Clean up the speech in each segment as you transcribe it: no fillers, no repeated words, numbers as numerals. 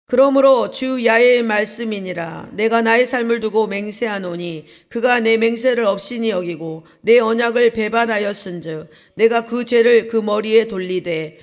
그러므로 주 야훼의 말씀이니라. 내가 나의 삶을 두고 맹세하노니 그가 내 맹세를 업신이 여기고 내 언약을 배반하였은즉 내가 그 죄를 그 머리에 돌리되,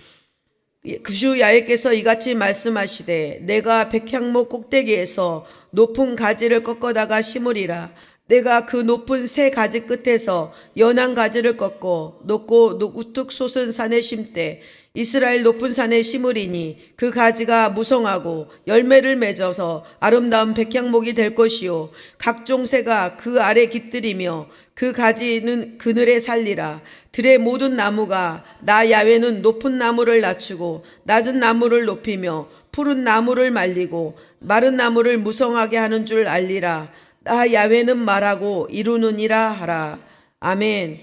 그 주 야훼께서 이같이 말씀하시되 내가 백향목 꼭대기에서 높은 가지를 꺾어다가 심으리라. 내가 그 높은 새 가지 끝에서 연한 가지를 꺾고 높고 우뚝 솟은 산에 심되 이스라엘 높은 산에 심으리니 그 가지가 무성하고 열매를 맺어서 아름다운 백향목이 될 것이요 각종 새가 그 아래 깃들이며 그 가지는 그늘에 살리라. 들의 모든 나무가 나 야훼는 높은 나무를 낮추고 낮은 나무를 높이며 푸른 나무를 말리고 마른 나무를 무성하게 하는 줄 알리라. 나 야훼는 말하고 이루느니라 하라. 아멘.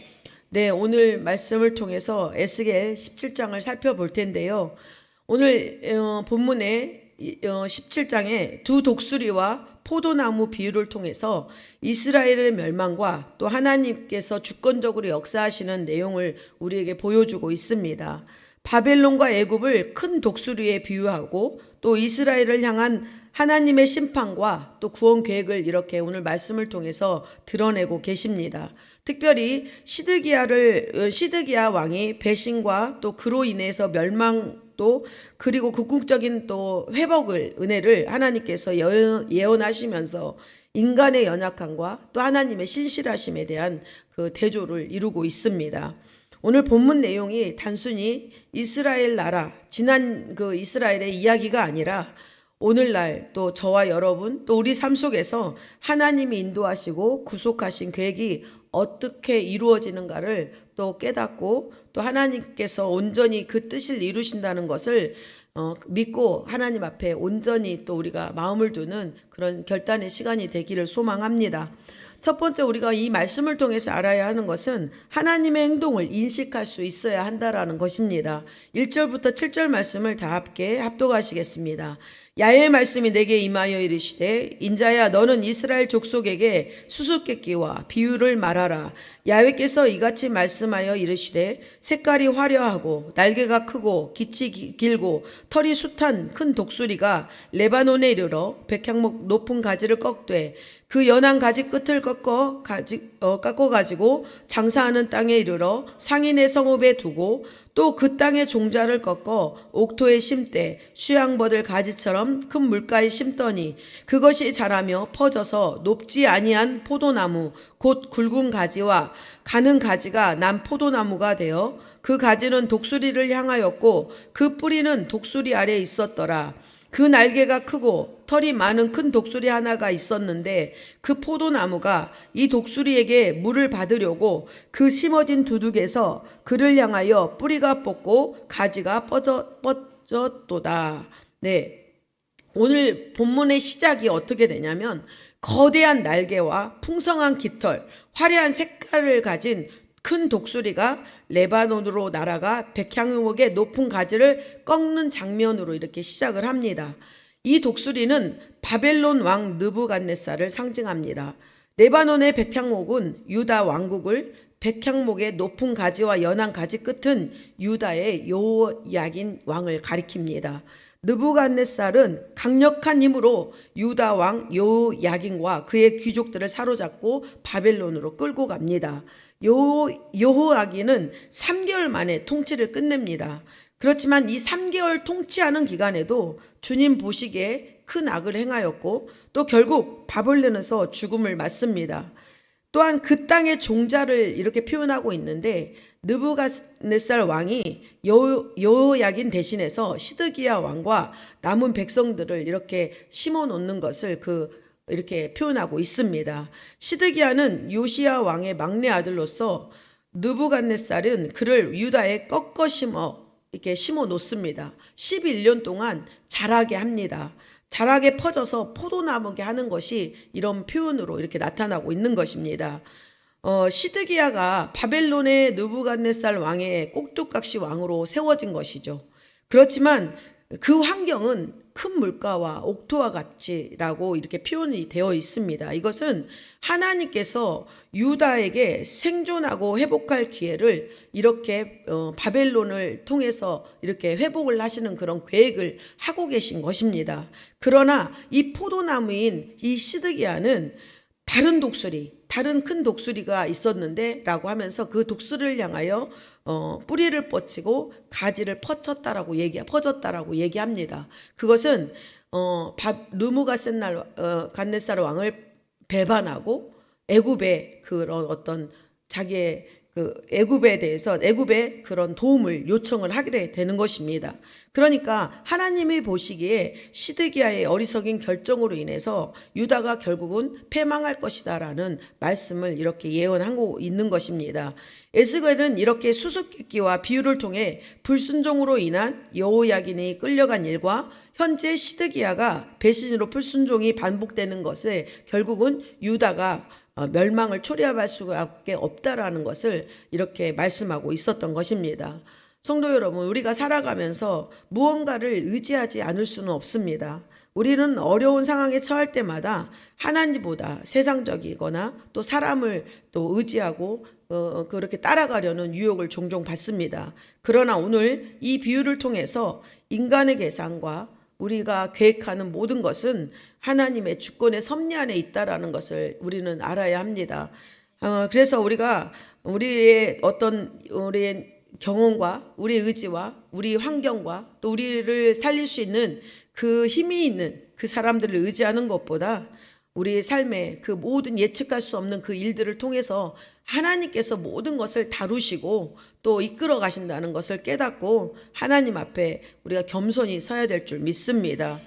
네, 오늘 말씀을 통해서 에스겔 17장을 살펴볼 텐데요. 오늘 본문의 17장에 두 독수리와 포도나무 비유를 통해서 이스라엘의 멸망과 또 하나님께서 주권적으로 역사하시는 내용을 우리에게 보여주고 있습니다. 바벨론과 애굽을 큰 독수리에 비유하고 또 이스라엘을 향한 하나님의 심판과 또 구원 계획을 이렇게 오늘 말씀을 통해서 드러내고 계십니다. 특별히 시드기야 왕이 배신과 또 그로 인해서 멸망도 그리고 궁극적인 또 회복을 은혜를 하나님께서 예언하시면서 인간의 연약함과 또 하나님의 신실하심에 대한 그 대조를 이루고 있습니다. 오늘 본문 내용이 단순히 이스라엘 나라, 지난 그 이스라엘의 이야기가 아니라 오늘날 또 저와 여러분 또 우리 삶 속에서 하나님이 인도하시고 구속하신 계획이 어떻게 이루어지는가를 또 깨닫고 또 하나님께서 온전히 그 뜻을 이루신다는 것을 믿고 하나님 앞에 온전히 또 우리가 마음을 두는 그런 결단의 시간이 되기를 소망합니다. 첫 번째 우리가 이 말씀을 통해서 알아야 하는 것은 하나님의 행동을 인식할 수 있어야 한다라는 것입니다. 1절부터 7절 말씀을 다 함께 합독하시겠습니다. 야훼의 말씀이 내게 임하여 이르시되 인자야 너는 이스라엘 족속에게 수수께끼와 비유를 말하라. 야훼께서 이같이 말씀하여 이르시되 색깔이 화려하고 날개가 크고 깃이 길고 털이 숱한 큰 독수리가 레바논에 이르러 백향목 높은 가지를 꺾되 그 연한 가지 끝을 깎아가지고 장사하는 땅에 이르러 상인의 성읍에 두고 또 그 땅의 종자를 꺾어 옥토에 심되 수양버들 가지처럼 큰 물가에 심더니 그것이 자라며 퍼져서 높지 아니한 포도나무 곧 굵은 가지와 가는 가지가 난 포도나무가 되어 그 가지는 독수리를 향하였고 그 뿌리는 독수리 아래에 있었더라. 그 날개가 크고 털이 많은 큰 독수리 하나가 있었는데 그 포도나무가 이 독수리에게 물을 받으려고 그 심어진 두둑에서 그를 향하여 뿌리가 뻗고 가지가 뻗었도다. 네, 오늘 본문의 시작이 어떻게 되냐면 거대한 날개와 풍성한 깃털, 화려한 색깔을 가진 큰 독수리가 레바논으로 날아가 백향목의 높은 가지를 꺾는 장면으로 이렇게 시작을 합니다. 이 독수리는 바벨론 왕 느부갓네살을 상징합니다. 레바논의 백향목은 유다 왕국을, 백향목의 높은 가지와 연한 가지 끝은 유다의 요야긴 왕을 가리킵니다. 느부갓네살은 강력한 힘으로 유다 왕 요야긴과 그의 귀족들을 사로잡고 바벨론으로 끌고 갑니다. 여호야긴은 3개월 만에 통치를 끝냅니다. 그렇지만 이 3개월 통치하는 기간에도 주님 보시기에 큰 악을 행하였고 또 결국 바벨론에서 죽음을 맞습니다. 또한 그 땅의 종자를 이렇게 표현하고 있는데 느부갓네살 왕이 여호야긴 대신해서 시드기야 왕과 남은 백성들을 이렇게 심어 놓는 것을 이렇게 표현하고 있습니다. 시드기야는 요시야 왕의 막내 아들로서 느부갓네살은 그를 유다에 꺾어 이렇게 심어 놓습니다. 11년 동안 자라게 합니다. 자라게 퍼져서 포도나무게 하는 것이 이런 표현으로 이렇게 나타나고 있는 것입니다. 시드기야가 바벨론의 느부갓네살 왕의 꼭두각시 왕으로 세워진 것이죠. 그렇지만 그 환경은 큰 물가와 옥토와 같이라고 이렇게 표현이 되어 있습니다. 이것은 하나님께서 유다에게 생존하고 회복할 기회를 이렇게 바벨론을 통해서 이렇게 회복을 하시는 그런 계획을 하고 계신 것입니다. 그러나 이 포도나무인 이 시드기야는 다른 독수리, 다른 큰 독수리가 있었는데 라고 하면서 그 독수리를 향하여 뿌리를 뻗치고 가지를 퍼졌다라고 얘기합니다. 그것은 르무갓네살 왕을 배반하고 애굽의 그런 어떤 자기의 그 애굽에 대해서 애굽의 그런 도움을 요청을 하게 되는 것입니다. 그러니까 하나님이 보시기에 시드기야의 어리석인 결정으로 인해서 유다가 결국은 패망할 것이다라는 말씀을 이렇게 예언하고 있는 것입니다. 에스겔은 이렇게 수수께끼와 비유를 통해 불순종으로 인한 여호야긴이 끌려간 일과 현재 시드기야가 배신으로 불순종이 반복되는 것을 결국은 유다가 멸망을 초래할 수밖에 없다라는 것을 이렇게 말씀하고 있었던 것입니다. 성도 여러분, 우리가 살아가면서 무언가를 의지하지 않을 수는 없습니다. 우리는 어려운 상황에 처할 때마다 하나님보다 세상적이거나 또 사람을 또 의지하고 그렇게 따라가려는 유혹을 종종 받습니다. 그러나 오늘 이 비유를 통해서 인간의 계산과 우리가 계획하는 모든 것은 하나님의 주권의 섭리 안에 있다라는 것을 우리는 알아야 합니다. 그래서 우리가 우리의 경험과 우리의 의지와 우리 환경과 또 우리를 살릴 수 있는 그 힘이 있는 그 사람들을 의지하는 것보다 우리의 삶에 그 모든 예측할 수 없는 그 일들을 통해서 하나님께서 모든 것을 다루시고 또 이끌어 가신다는 것을 깨닫고 하나님 앞에 우리가 겸손히 서야 될 줄 믿습니다.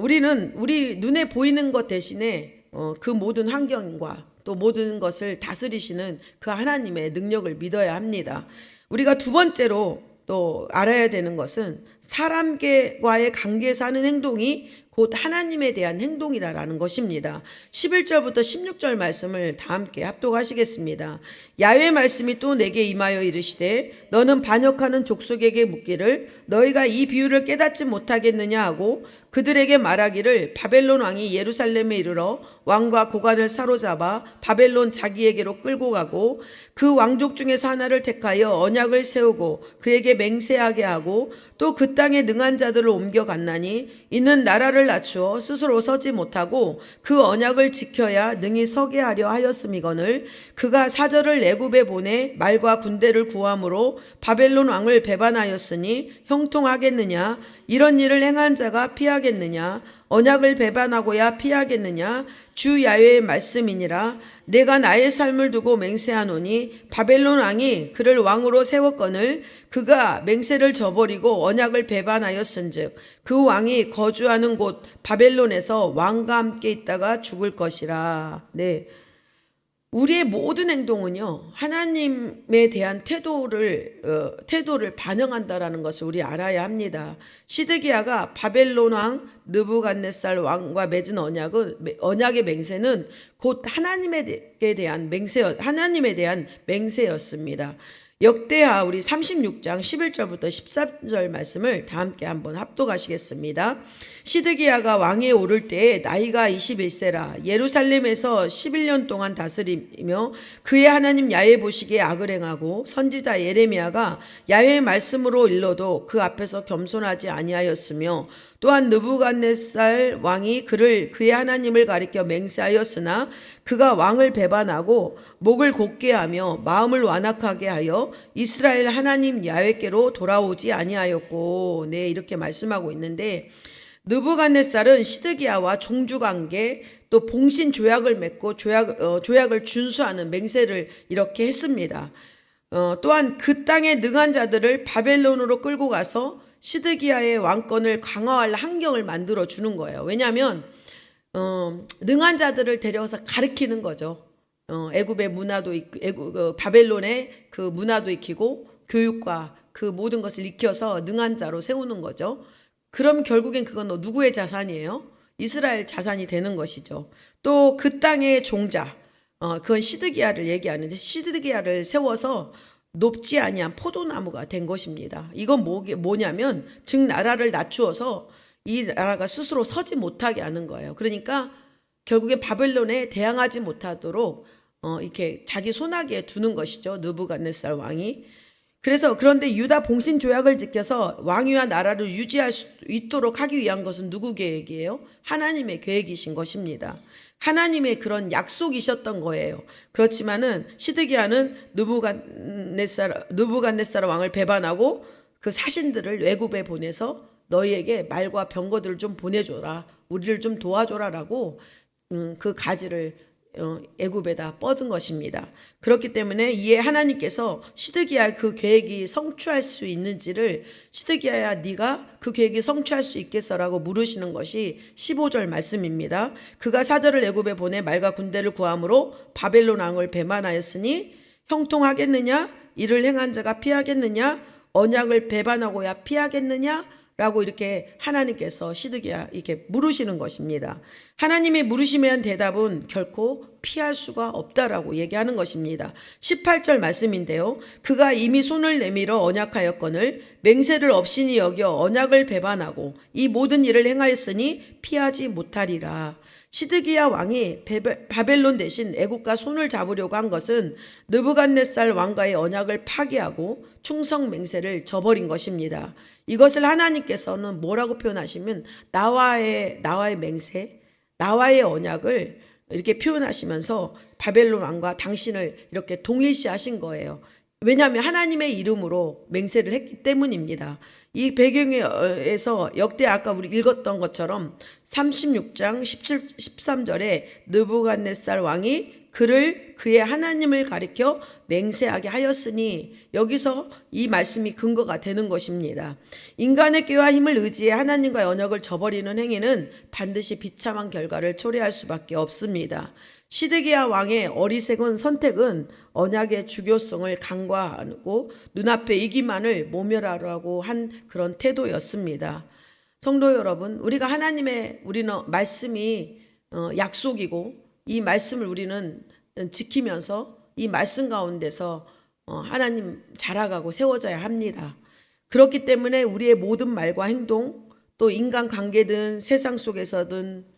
우리는 우리 눈에 보이는 것 대신에 그 모든 환경과 또 모든 것을 다스리시는 그 하나님의 능력을 믿어야 합니다. 우리가 두 번째로 또 알아야 되는 것은 사람과의 관계에서 하는 행동이 곧 하나님에 대한 행동이라는 것입니다. 11절부터 16절 말씀을 다 함께 합독하시겠습니다. 야훼 말씀이 또 내게 임하여 이르시되 너는 반역하는 족속에게 묻기를 너희가 이 비유를 깨닫지 못하겠느냐 하고 그들에게 말하기를 바벨론 왕이 예루살렘에 이르러 왕과 고관을 사로잡아 바벨론 자기에게로 끌고 가고 그 왕족 중에서 하나를 택하여 언약을 세우고 그에게 맹세하게 하고 또 그 땅에 능한 자들을 옮겨갔나니 이는 나라를 낮추어 스스로 서지 못하고 그 언약을 지켜야 능히 서게 하려 하였음이거늘 그가 사절을 애굽에 보내 말과 군대를 구함으로 바벨론 왕을 배반하였으니 형통하겠느냐 이런 일을 행한 자가 피하겠느냐 언약을 배반하고야 피하겠느냐 주 야훼의 말씀이니라 내가 나의 삶을 두고 맹세하노니 바벨론 왕이 그를 왕으로 세웠거늘 그가 맹세를 저버리고 언약을 배반하였은즉 그 왕이 거주하는 곳 바벨론에서 왕과 함께 있다가 죽을 것이라. 네. 우리의 모든 행동은요 하나님에 대한 태도를 반영한다라는 것을 우리 알아야 합니다. 시드기야가 바벨론 왕 느부갓네살 왕과 맺은 언약의 맹세는 곧 하나님에 대한 맹세였습니다. 역대하 우리 36장 11절부터 14절 말씀을 다 함께 한번 합독하시겠습니다. 시드기야가 왕위에 오를 때에 나이가 21세라 예루살렘에서 11년 동안 다스리며 그의 하나님 야훼 보시기에 악을 행하고 선지자 예레미야가 야훼의 말씀으로 일러도 그 앞에서 겸손하지 아니하였으며 또한 느부갓네살 왕이 그의 하나님을 가리켜 맹세하였으나 그가 왕을 배반하고 목을 곧게 하며 마음을 완악하게 하여 이스라엘 하나님 야훼께로 돌아오지 아니하였고 네 이렇게 말씀하고 있는데 느부갓네살은 시드기야와 종주관계 또 봉신 조약을 맺고 조약을 준수하는 맹세를 이렇게 했습니다. 또한 그 땅의 능한 자들을 바벨론으로 끌고 가서 시드기야의 왕권을 강화할 환경을 만들어 주는 거예요. 왜냐하면 능한 자들을 데려와서 가르치는 거죠. 애굽의 문화도 바벨론의 그 문화도 익히고 교육과 그 모든 것을 익혀서 능한 자로 세우는 거죠. 그럼 결국엔 그건 누구의 자산이에요? 이스라엘 자산이 되는 것이죠. 또 그 땅의 종자, 그건 시드기야를 얘기하는데 시드기야를 세워서 높지 아니한 포도나무가 된 것입니다. 이건 뭐냐면 즉 나라를 낮추어서 이 나라가 스스로 서지 못하게 하는 거예요. 그러니까 결국에 바벨론에 대항하지 못하도록 이렇게 자기 손아귀에 두는 것이죠. 느부갓네살 왕이. 그래서 그런데 유다 봉신 조약을 지켜서 왕위와 나라를 유지할 수 있도록 하기 위한 것은 누구 계획이에요? 하나님의 계획이신 것입니다. 하나님의 그런 약속이셨던 거예요. 그렇지만은 시드기야는 느부갓네살 왕을 배반하고 그 사신들을 외국에 보내서 너희에게 말과 병거들을 좀 보내줘라, 우리를 좀 도와줘라라고 그 가지를 애굽에다 뻗은 것입니다. 그렇기 때문에 이에 하나님께서 시드기야 그 계획이 성취할 수 있는지를 시드기야야 네가 그 계획이 성취할 수 있겠어라고 물으시는 것이 15절 말씀입니다. 그가 사절을 애굽에 보내 말과 군대를 구함으로 바벨론 왕을 배반하였으니 형통하겠느냐? 이를 행한 자가 피하겠느냐? 언약을 배반하고야 피하겠느냐? 라고 이렇게 하나님께서 시드기야 이렇게 물으시는 것입니다. 하나님이 물으심에 대한 대답은 결코 피할 수가 없다라고 얘기하는 것입니다. 18절 말씀인데요. 그가 이미 손을 내밀어 언약하였거늘 맹세를 업신이 여겨 언약을 배반하고 이 모든 일을 행하였으니 피하지 못하리라. 시드기야 왕이 바벨론 대신 애국과 손을 잡으려고 한 것은 느부갓네살 왕과의 언약을 파기하고 충성 맹세를 저버린 것입니다. 이것을 하나님께서는 뭐라고 표현하시면 나와의 맹세, 나와의 언약을 이렇게 표현하시면서 바벨론 왕과 당신을 이렇게 동일시하신 거예요. 왜냐하면 하나님의 이름으로 맹세를 했기 때문입니다. 이 배경에서 역대 아까 우리 읽었던 것처럼 36장 17, 13절에 느부갓네살 왕이 그의 하나님을 가리켜 맹세하게 하였으니 여기서 이 말씀이 근거가 되는 것입니다. 인간의 꾀와 힘을 의지해 하나님과의 언약을 저버리는 행위는 반드시 비참한 결과를 초래할 수밖에 없습니다. 시드기야 왕의 어리석은 선택은 언약의 중요성을 간과하고 눈앞에 이기만을 모멸하려고 한 그런 태도였습니다. 성도 여러분, 우리가 우리는 말씀이 약속이고 이 말씀을 우리는 지키면서 이 말씀 가운데서 하나님 자라가고 세워져야 합니다. 그렇기 때문에 우리의 모든 말과 행동, 또 인간관계든 세상 속에서든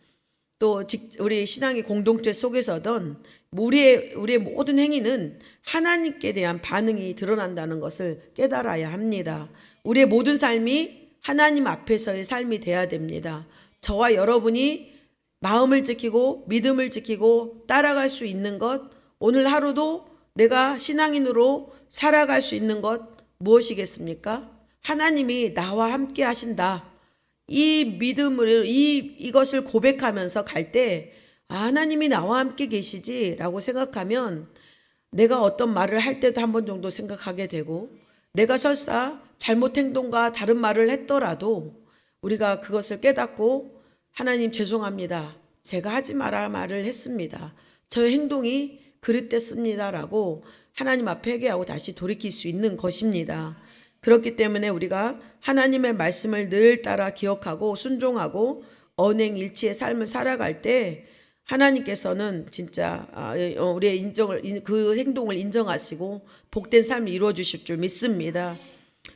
또 우리 신앙의 공동체 속에서든 우리의 모든 행위는 하나님께 대한 반응이 드러난다는 것을 깨달아야 합니다. 우리의 모든 삶이 하나님 앞에서의 삶이 돼야 됩니다. 저와 여러분이 마음을 지키고 믿음을 지키고 따라갈 수 있는 것, 오늘 하루도 내가 신앙인으로 살아갈 수 있는 것 무엇이겠습니까? 하나님이 나와 함께 하신다. 이 믿음을 이것을 고백하면서 갈 때 하나님이 나와 함께 계시지라고 생각하면 내가 어떤 말을 할 때도 한 번 정도 생각하게 되고 내가 설사 잘못 행동과 다른 말을 했더라도 우리가 그것을 깨닫고 하나님 죄송합니다. 제가 하지 말아야 말을 했습니다. 저의 행동이 그릇됐습니다라고 하나님 앞에 회개하고 다시 돌이킬 수 있는 것입니다. 그렇기 때문에 우리가 하나님의 말씀을 늘 따라 기억하고 순종하고 언행일치의 삶을 살아갈 때 하나님께서는 진짜 우리의 그 행동을 인정하시고 복된 삶을 이루어 주실 줄 믿습니다.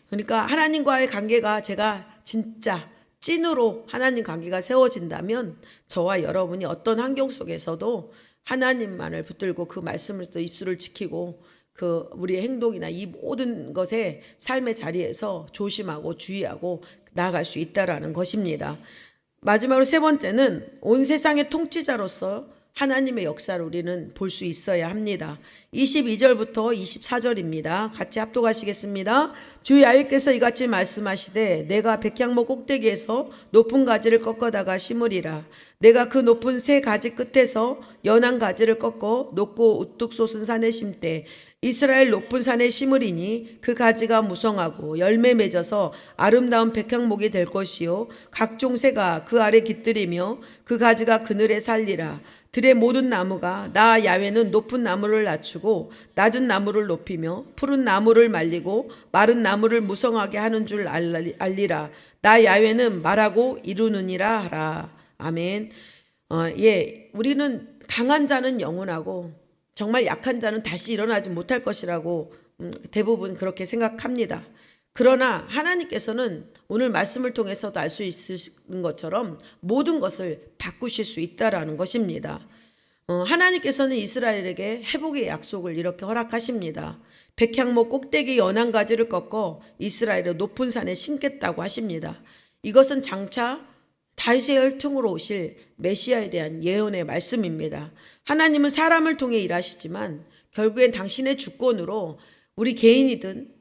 그러니까 하나님과의 관계가 제가 진짜 찐으로 하나님 관계가 세워진다면 저와 여러분이 어떤 환경 속에서도 하나님만을 붙들고 그 말씀을 또 입술을 지키고 그 우리의 행동이나 이 모든 것에 삶의 자리에서 조심하고 주의하고 나아갈 수 있다라는 것입니다. 마지막으로 세 번째는 온 세상의 통치자로서 하나님의 역사를 우리는 볼 수 있어야 합니다. 22절부터 24절입니다. 같이 합독하시겠습니다. 주 야훼께서 이같이 말씀하시되 내가 백향목 꼭대기에서 높은 가지를 꺾어다가 심으리라. 내가 그 높은 새 가지 끝에서 연한 가지를 꺾어 높고 우뚝 솟은 산에 심되 이스라엘 높은 산에 심으리니 그 가지가 무성하고 열매 맺어서 아름다운 백향목이 될 것이요 각종 새가 그 아래 깃들이며 그 가지가 그늘에 살리라. 들의 모든 나무가 나 야훼는 높은 나무를 낮추고 낮은 나무를 높이며 푸른 나무를 말리고 마른 나무를 무성하게 하는 줄 알리라. 나 야훼는 말하고 이루느니라 하라. 아멘. 우리는 강한 자는 영원하고 정말 약한 자는 다시 일어나지 못할 것이라고 대부분 그렇게 생각합니다. 그러나 하나님께서는 오늘 말씀을 통해서도 알 수 있는 것처럼 모든 것을 바꾸실 수 있다라는 것입니다. 하나님께서는 이스라엘에게 회복의 약속을 이렇게 허락하십니다. 백향목 꼭대기 연한 가지를 꺾어 이스라엘의 높은 산에 심겠다고 하십니다. 이것은 장차 다윗의 혈통으로 오실 메시아에 대한 예언의 말씀입니다. 하나님은 사람을 통해 일하시지만 결국엔 당신의 주권으로 우리 개인이든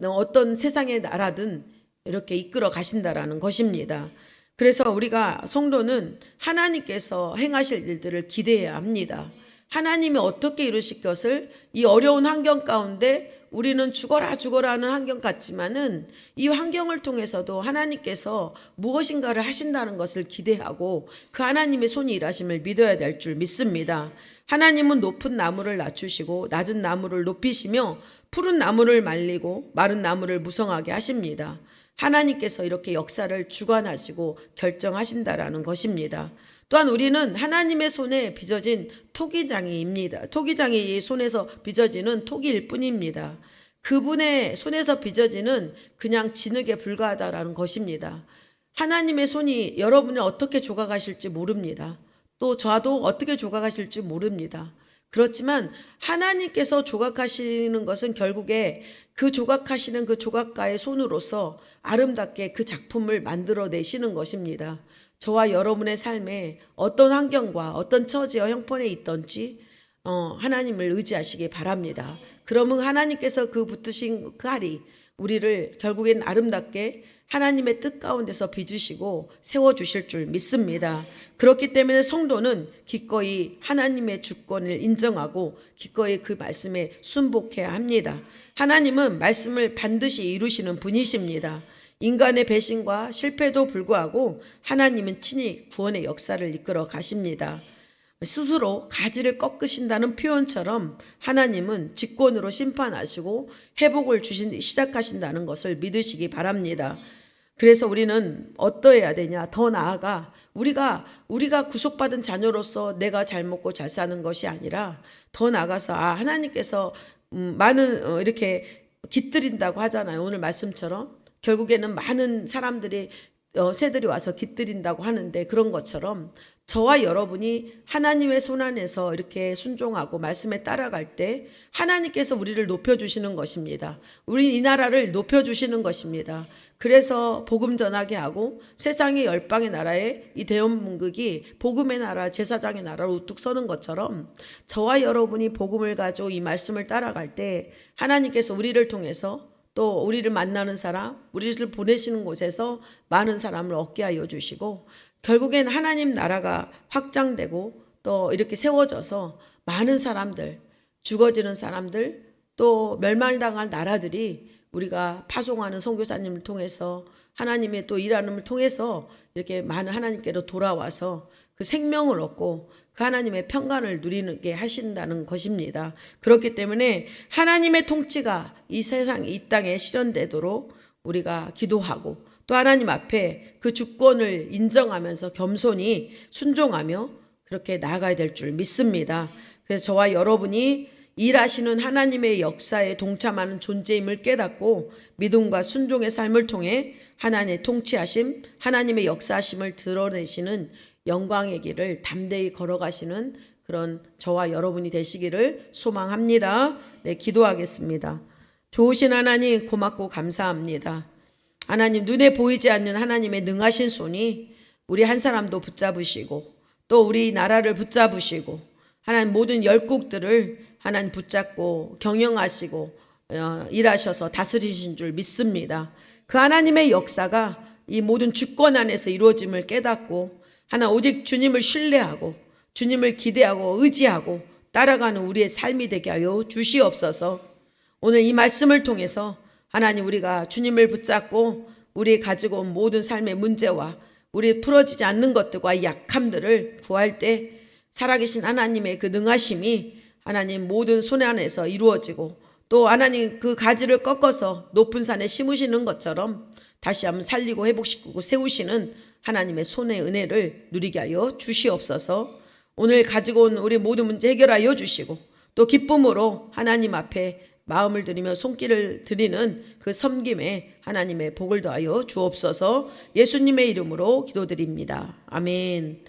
어떤 세상의 나라든 이렇게 이끌어 가신다라는 것입니다. 그래서 우리가 성도는 하나님께서 행하실 일들을 기대해야 합니다. 하나님이 어떻게 이루실 것을 이 어려운 환경 가운데 우리는 죽어라 하는 환경 같지만은 이 환경을 통해서도 하나님께서 무엇인가를 하신다는 것을 기대하고 그 하나님의 손이 일하심을 믿어야 될 줄 믿습니다. 하나님은 높은 나무를 낮추시고 낮은 나무를 높이시며 푸른 나무를 말리고 마른 나무를 무성하게 하십니다. 하나님께서 이렇게 역사를 주관하시고 결정하신다라는 것입니다. 또한 우리는 하나님의 손에 빚어진 토기장이입니다. 토기장이 손에서 빚어지는 토기일 뿐입니다. 그분의 손에서 빚어지는 그냥 진흙에 불과하다라는 것입니다. 하나님의 손이 여러분을 어떻게 조각하실지 모릅니다. 또 저도 어떻게 조각하실지 모릅니다. 그렇지만 하나님께서 조각하시는 것은 결국에 그 조각하시는 그 조각가의 손으로서 아름답게 그 작품을 만들어내시는 것입니다. 저와 여러분의 삶에 어떤 환경과 어떤 처지와 형편에 있던지 하나님을 의지하시기 바랍니다. 그러면 하나님께서 그 붙으신 칼이 우리를 결국엔 아름답게 하나님의 뜻 가운데서 빚으시고 세워주실 줄 믿습니다. 그렇기 때문에 성도는 기꺼이 하나님의 주권을 인정하고 기꺼이 그 말씀에 순복해야 합니다. 하나님은 말씀을 반드시 이루시는 분이십니다. 인간의 배신과 실패도 불구하고 하나님은 친히 구원의 역사를 이끌어 가십니다. 스스로 가지를 꺾으신다는 표현처럼 하나님은 직권으로 심판하시고 회복을 시작하신다는 것을 믿으시기 바랍니다. 그래서 우리는 어떠해야 되냐? 더 나아가 우리가 구속받은 자녀로서 내가 잘 먹고 잘 사는 것이 아니라 더 나아가서 하나님께서 많은 이렇게 깃들인다고 하잖아요. 오늘 말씀처럼 결국에는 많은 사람들이 새들이 와서 깃들인다고 하는데 그런 것처럼 저와 여러분이 하나님의 손안에서 이렇게 순종하고 말씀에 따라갈 때 하나님께서 우리를 높여주시는 것입니다. 우리 이 나라를 높여주시는 것입니다. 그래서 복음 전하게 하고 세상의 열방의 나라에 이 대원문극이 복음의 나라 제사장의 나라로 우뚝 서는 것처럼 저와 여러분이 복음을 가지고 이 말씀을 따라갈 때 하나님께서 우리를 통해서 또 우리를 만나는 사람, 우리를 보내시는 곳에서 많은 사람을 얻게 하여 주시고 결국엔 하나님 나라가 확장되고 또 이렇게 세워져서 많은 사람들, 죽어지는 사람들, 또 멸망당할 나라들이 우리가 파송하는 선교사님을 통해서 하나님의 또 일하는을 통해서 이렇게 많은 하나님께로 돌아와서 그 생명을 얻고 그 하나님의 평강을 누리게 하신다는 것입니다. 그렇기 때문에 하나님의 통치가 이 세상, 이 땅에 실현되도록 우리가 기도하고 또 하나님 앞에 그 주권을 인정하면서 겸손히 순종하며 그렇게 나아가야 될 줄 믿습니다. 그래서 저와 여러분이 일하시는 하나님의 역사에 동참하는 존재임을 깨닫고 믿음과 순종의 삶을 통해 하나님의 통치하심, 하나님의 역사하심을 드러내시는 영광의 길을 담대히 걸어가시는 그런 저와 여러분이 되시기를 소망합니다. 네, 기도하겠습니다. 좋으신 하나님 고맙고 감사합니다. 하나님 눈에 보이지 않는 하나님의 능하신 손이 우리 한 사람도 붙잡으시고 또 우리 나라를 붙잡으시고 하나님 모든 열국들을 하나님 붙잡고 경영하시고 일하셔서 다스리신 줄 믿습니다. 그 하나님의 역사가 이 모든 주권 안에서 이루어짐을 깨닫고 하나 오직 주님을 신뢰하고 주님을 기대하고 의지하고 따라가는 우리의 삶이 되게 하여 주시옵소서. 오늘 이 말씀을 통해서 하나님 우리가 주님을 붙잡고 우리 가지고 온 모든 삶의 문제와 우리 풀어지지 않는 것들과 약함들을 구할 때 살아계신 하나님의 그 능하심이 하나님 모든 손 안에서 이루어지고 또 하나님 그 가지를 꺾어서 높은 산에 심으시는 것처럼 다시 한번 살리고 회복시키고 세우시는 하나님의 손의 은혜를 누리게 하여 주시옵소서. 오늘 가지고 온 우리 모든 문제 해결하여 주시고 또 기쁨으로 하나님 앞에 마음을 들이며 손길을 드리는 그 섬김에 하나님의 복을 더하여 주옵소서. 예수님의 이름으로 기도드립니다. 아멘.